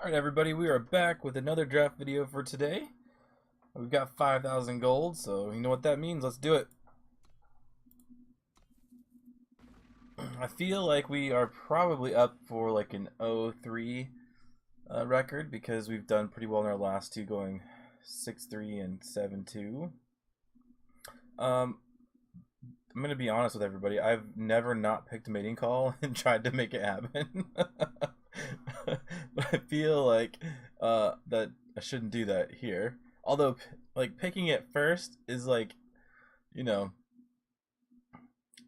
Alright everybody, we are back with another draft video for today. We've got 5,000 gold, so you know what that means, let's do it. I feel like we are probably up for like an 0-3 record because we've done pretty well in our last two, going 6-3 and 7-2. I'm going to be honest with everybody, I've never not picked a mating call and tried to make it happen. But I feel like that I shouldn't do that here. Although, like, picking it first is like, you know,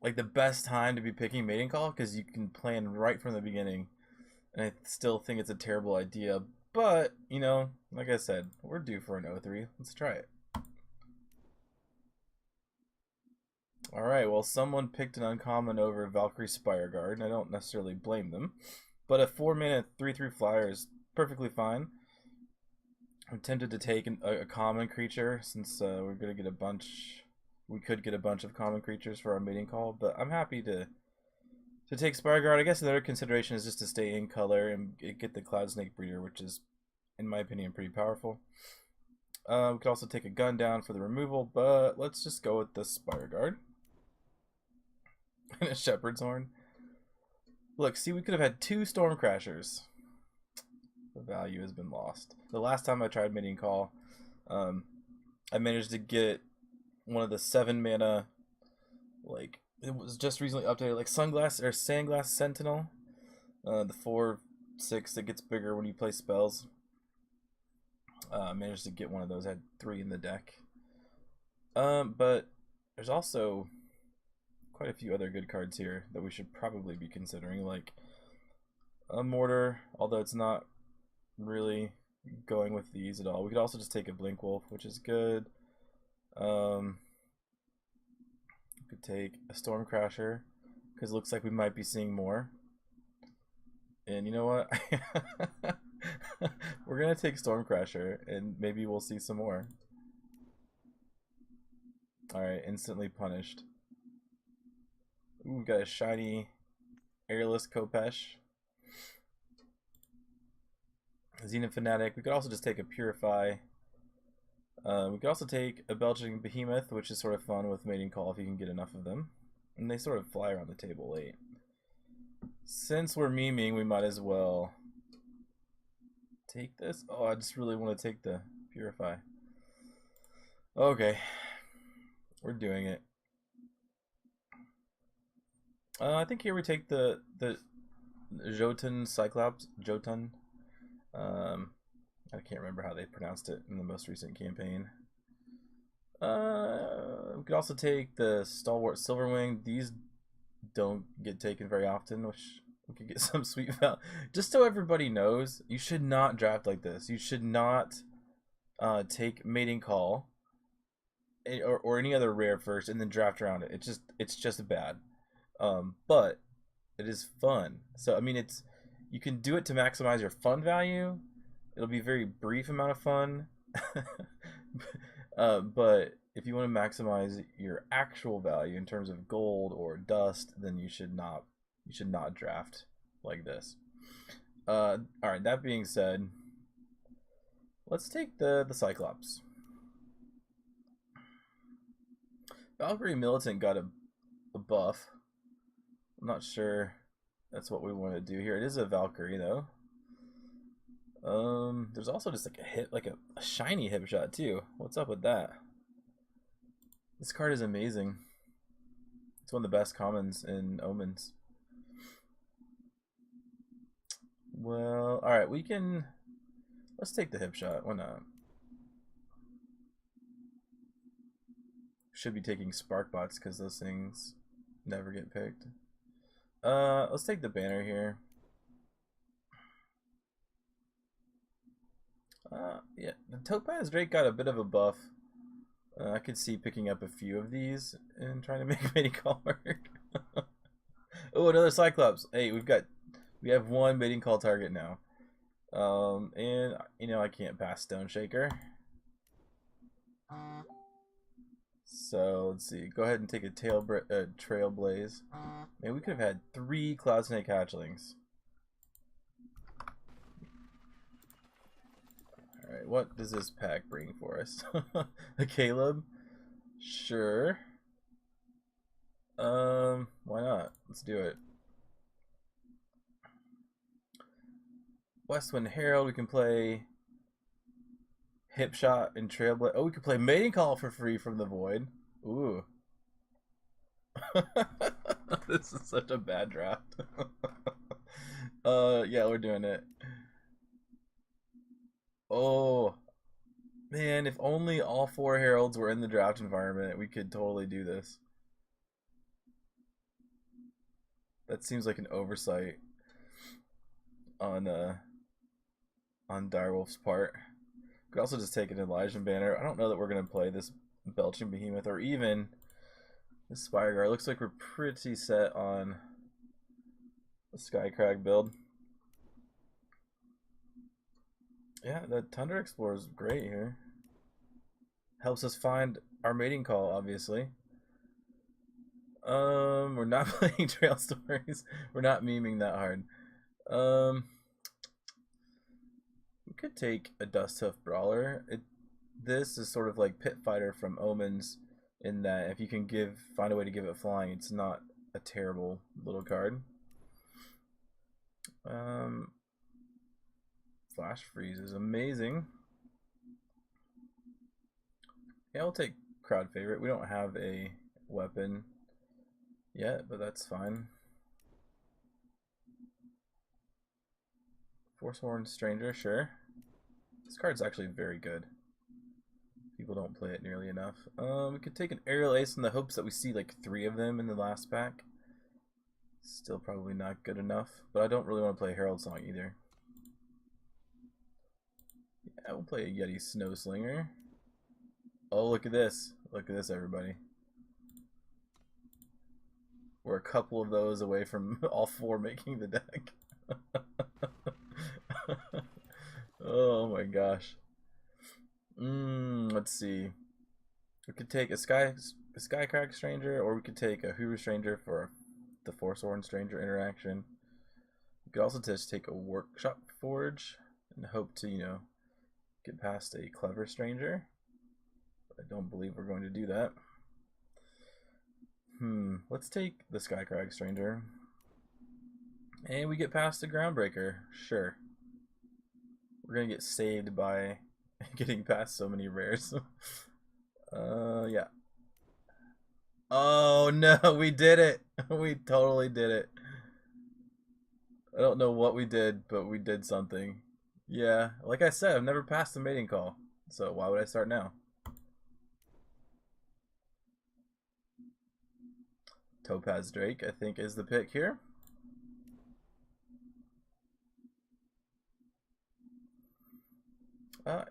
like the best time to be picking mating call because you can plan right from the beginning. And I still think it's a terrible idea. But, you know, like I said, we're due for an 0-3. Let's try it. Alright, well, someone picked an uncommon over Valkyrie Spire Guard, and I don't necessarily blame them. But a 4-mana 3/3 flyer is perfectly fine. I'm tempted to take a common creature since we're gonna get a bunch. We could get a bunch of common creatures for our mating call, but I'm happy to take Spire Guard. I guess the other consideration is just to stay in color and get the Cloud Snake Breeder, which is, in my opinion, pretty powerful. We could also take a gun down for the removal, but let's just go with the Spire Guard and a Shepherd's Horn. Look, see, we could have had 2 Storm Crashers. The value has been lost. The last time I tried mating call, I managed to get one of the 7-mana, like, it was just recently updated, like Sandglass Sentinel. The 4/6 that gets bigger when you play spells. I managed to get one of those. I had 3 in the deck. But there's also quite a few other good cards here that we should probably be considering, like a Mortar, although it's not really going with these at all. We could also just take a Blink Wolf, which is good. We could take a Stormcrasher because it looks like we might be seeing more. And you know what? We're gonna take Stormcrasher and maybe we'll see some more. Alright, instantly punished. Ooh, we got a shiny Airless Kopesh. Zenith Fanatic. We could also just take a Purify. We could also take a Belching Behemoth, which is sort of fun with mating call if you can get enough of them. And they sort of fly around the table late. Since we're memeing, we might as well take this. Oh, I just really want to take the Purify. Okay. We're doing it. I think here we take the Jotun Cyclops. Jotun. I can't remember how they pronounced it in the most recent campaign. We could also take the Stalwart Silverwing. These don't get taken very often, which we could get some sweet value. Just so everybody knows, you should not draft like this. You should not take mating call or any other rare first and then draft around it. It's just bad. But it is fun. So I mean, you can do it to maximize your fun value. It'll be a very brief amount of fun. But if you want to maximize your actual value in terms of gold or dust, then you should not draft like this. All right. That being said, let's take the Cyclops. Valkyrie Militant got a buff. I'm not sure that's what we want to do here. It is a Valkyrie though. There's also just like a shiny hip shot too. What's up with that? This card is amazing. It's one of the best commons in Omens. Well, alright, let's take the hip shot. Why not? Should be taking Spark Bots because those things never get picked. Let's take the banner here. Yeah, the Topaz Drake got a bit of a buff. I could see picking up a few of these and trying to make mating call work. Oh, another Cyclops. Hey, we have one mating call target now. And you know I can't pass Stone Shaker. So let's see. Go ahead and take a Trailblaze. Man, we could have had 3 Cloud Snake Hatchlings. Alright, what does this pack bring for us? A Caleb? Sure. Why not? Let's do it. Westwind Herald, we can play Hip Shot and Trailblazer. Oh, we could play Mating Call for free from the Void. Ooh. This is such a bad draft. Yeah, we're doing it. Oh, man, if only all 4 Heralds were in the draft environment, we could totally do this. That seems like an oversight on Direwolf's part. We could also just take an Elijah banner. I don't know that we're gonna play this Belching Behemoth or even this Spireguard. Looks like we're pretty set on the Skycrag build. Yeah, the Tundra Explorer is great here. Helps us find our mating call, obviously. We're not playing Trail Stories. We're not memeing that hard. We could take a Dust Hoof Brawler. This is sort of like Pit Fighter from Omens, in that if you can find a way to give it flying, it's not a terrible little card. Flash Freeze is amazing. Yeah, I'll take Crowd Favorite. We don't have a weapon yet, but that's fine. Forsworn Stranger, sure. This card's actually very good. People don't play it nearly enough. We could take an Aerial Ace in the hopes that we see like 3 of them in the last pack. Still probably not good enough, but I don't really want to play Herald Song either. Yeah, we'll play a Yeti Snow Slinger. Oh, look at this. Look at this, everybody. We're a couple of those away from all 4 making the deck. Oh my gosh. Let's see. We could take a Skycrag Stranger, or we could take a Hoover Stranger for the Forsworn Stranger interaction. We could also just take a Workshop Forge and hope to, you know, get past a Clever Stranger. I don't believe we're going to do that. Let's take the Skycrag Stranger. And we get past the Groundbreaker. Sure. We're going to get saved by getting past so many rares. Yeah. Oh no, we did it. We totally did it. I don't know what we did, but we did something. Yeah, like I said, I've never passed the mating call. So why would I start now? Topaz Drake, I think, is the pick here.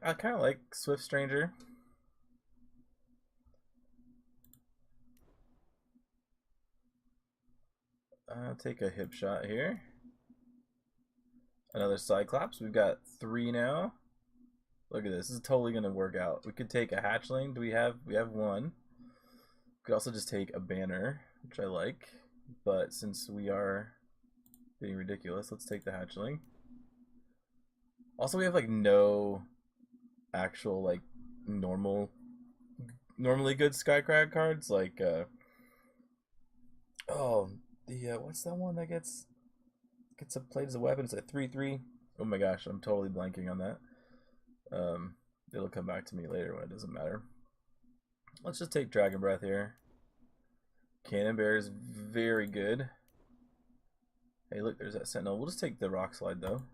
I kind of like Swift Stranger. I'll take a Hip Shot here. Another Cyclops. We've got 3 now. Look at this. This is totally going to work out. We could take a Hatchling. We have 1. We could also just take a Banner, which I like. But since we are being ridiculous, let's take the Hatchling. Also, we have like no actual like normally good Skycrag cards, like what's that one that gets played as a weapon? It's a 3/3. Oh my gosh, I'm totally blanking on that. It'll come back to me later when it doesn't matter. Let's just take Dragon Breath here. Cannon Bear is very good. Hey, look, there's that Sentinel. We'll just take the Rock Slide though.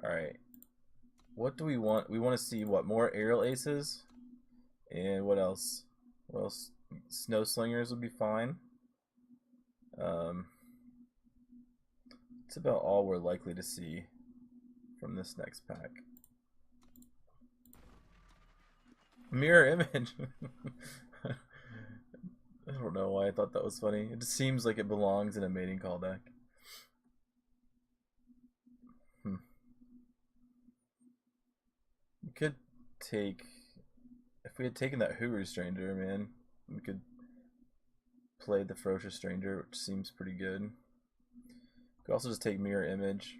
Alright. What do we want? We want to see what more Aerial Aces. And what else? Well, Snow Slingers would be fine. It's about all we're likely to see from this next pack. Mirror Image. I don't know why I thought that was funny. It just seems like it belongs in a mating call deck. We could take, if we had taken that Hoover Stranger, man, we could play the Ferocious Stranger, which seems pretty good. We could also just take Mirror Image.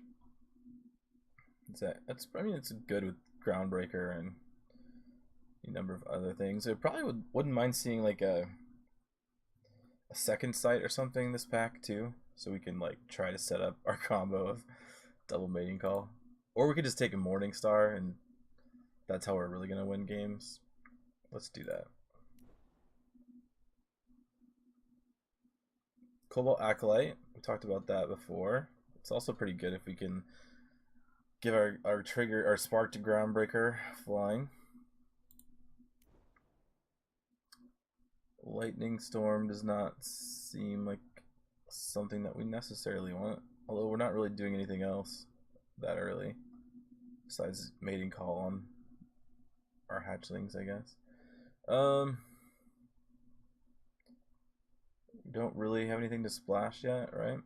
I mean, it's good with Groundbreaker and a number of other things. I probably wouldn't mind seeing like a second sight or something in this pack too, so we can like try to set up our combo of double mating call, or we could just take a Morning Star and that's how we're really gonna win games. Let's do that. Cobalt Acolyte, we talked about that before. It's also pretty good if we can give our spark to Groundbreaker flying. Lightning Storm does not seem like something that we necessarily want, although we're not really doing anything else that early besides mating call on our hatchlings, I guess. We don't really have anything to splash yet, right?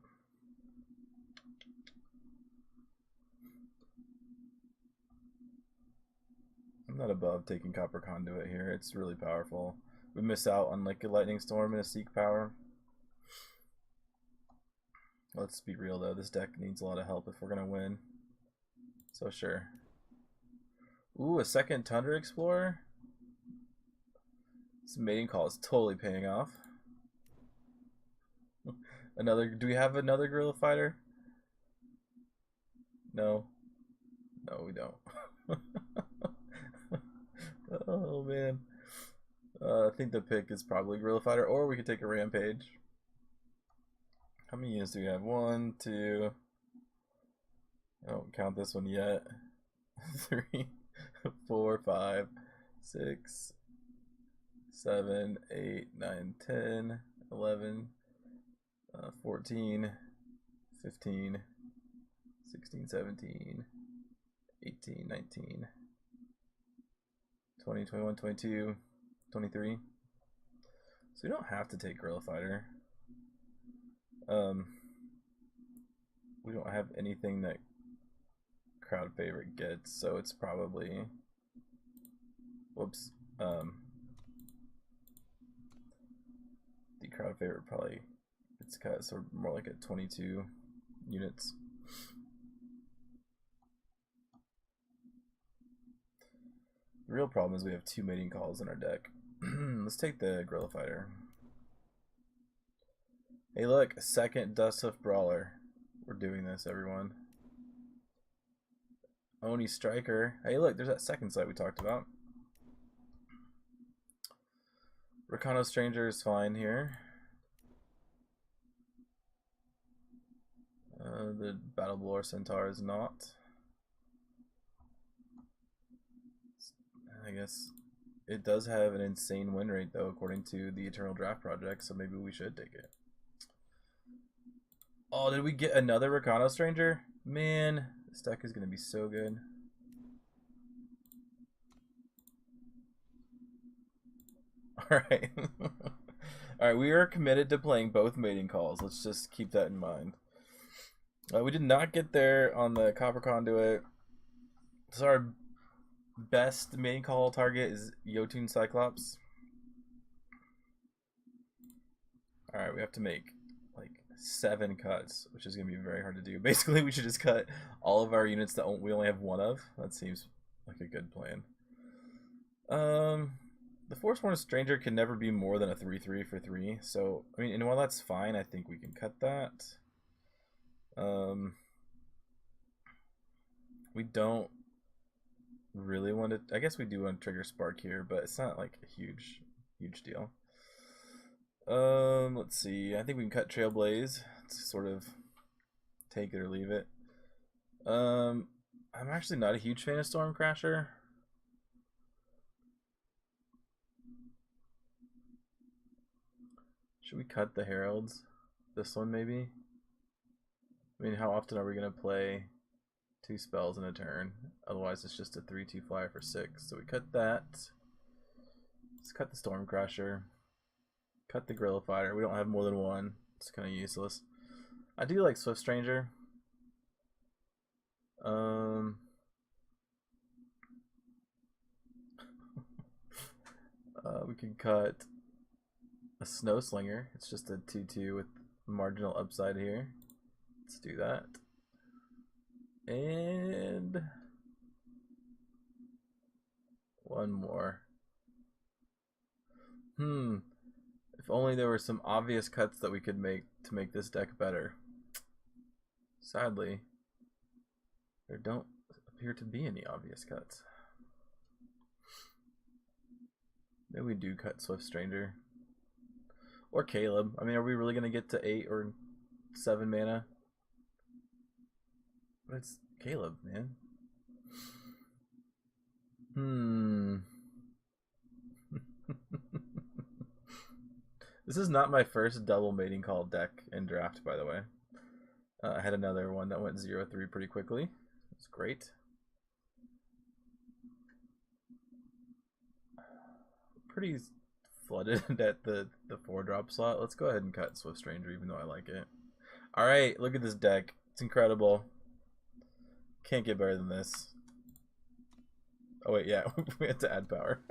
I'm not above taking Copper Conduit here. It's really powerful. We miss out on like a Lightning Storm and a Seek Power. Let's be real though, this deck needs a lot of help if we're gonna win. So sure. Ooh, a second Tundra Explorer? This mating call is totally paying off. Do we have another Guerrilla Fighter? No. No, we don't. Oh man. I think the pick is probably Guerrilla Fighter, or we could take a Rampage. How many units do we have? 1, 2. I don't count this one yet. 3, 4, 5, 6, 7, 8, 9, 10, 11, 14, 15, 16, 17, 18, 19, 20, 21, 22, 23. So we don't have to take Guerrilla Fighter. We don't have anything that crowd favorite gets, so it's probably, whoops, the crowd favorite probably, it's kind of sort of more like a 22 units. The real problem is we have 2 mating calls in our deck. Let's take the Guerrilla Fighter. Hey look, a second Dusthoof Brawler. We're doing this, everyone. Oni Striker. Hey look, there's that second sight we talked about. Rakano Stranger is fine here. The Battle Blower Centaur is not. I guess it does have an insane win rate though, according to the Eternal Draft Project, so maybe we should take it. Oh, did we get another Rakano Stranger? Man, this deck is gonna be so good. Alright. Alright, we are committed to playing both mating calls. Let's just keep that in mind. We did not get there on the Copper Conduit. So our best mating call target is Jotun Cyclops. Alright, we have to make like 7 cuts, which is going to be very hard to do. Basically, we should just cut all of our units that we only have 1 of. That seems like a good plan. The Force-Born Stranger can never be more than a 3/3 for 3. So, I mean, and while that's fine, I think we can cut that. We don't really want to, I guess we do want to trigger Spark here, but it's not like a huge deal. Let's see, I think we can cut Trailblaze. It's sort of take it or leave it. I'm actually not a huge fan of Stormcrasher. Should we cut the Heralds? This one maybe? I mean, how often are we going to play 2 spells in a turn? Otherwise it's just a 3/2 flyer for 6. So we cut that. Let's cut the Stormcrasher. Cut the Guerrilla Fighter. We don't have more than 1. It's kind of useless. I do like Swift Stranger. We can cut a Snow Slinger. It's just a 2/2 with marginal upside here. Let's do that. And One more. If only there were some obvious cuts that we could make to make this deck better. Sadly, there don't appear to be any obvious cuts. Maybe we do cut Swift Stranger. Or Caleb. I mean, are we really going to get to 8 or 7 mana? But it's Caleb, man. This is not my first double mating call deck in draft, by the way. I had another one that went 0-3 pretty quickly. It's great. Pretty flooded at the 4-drop slot. Let's go ahead and cut Swift Stranger, even though I like it. Alright, look at this deck. It's incredible. Can't get better than this. Oh wait, yeah, we had to add power.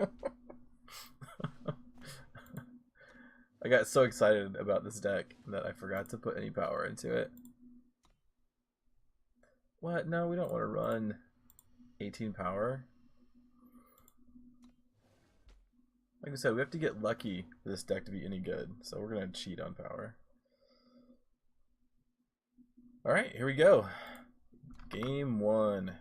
I got so excited about this deck that I forgot to put any power into it. What? No, we don't want to run 18 power. Like I said, we have to get lucky for this deck to be any good, so we're going to cheat on power. Alright, here we go. Game 1.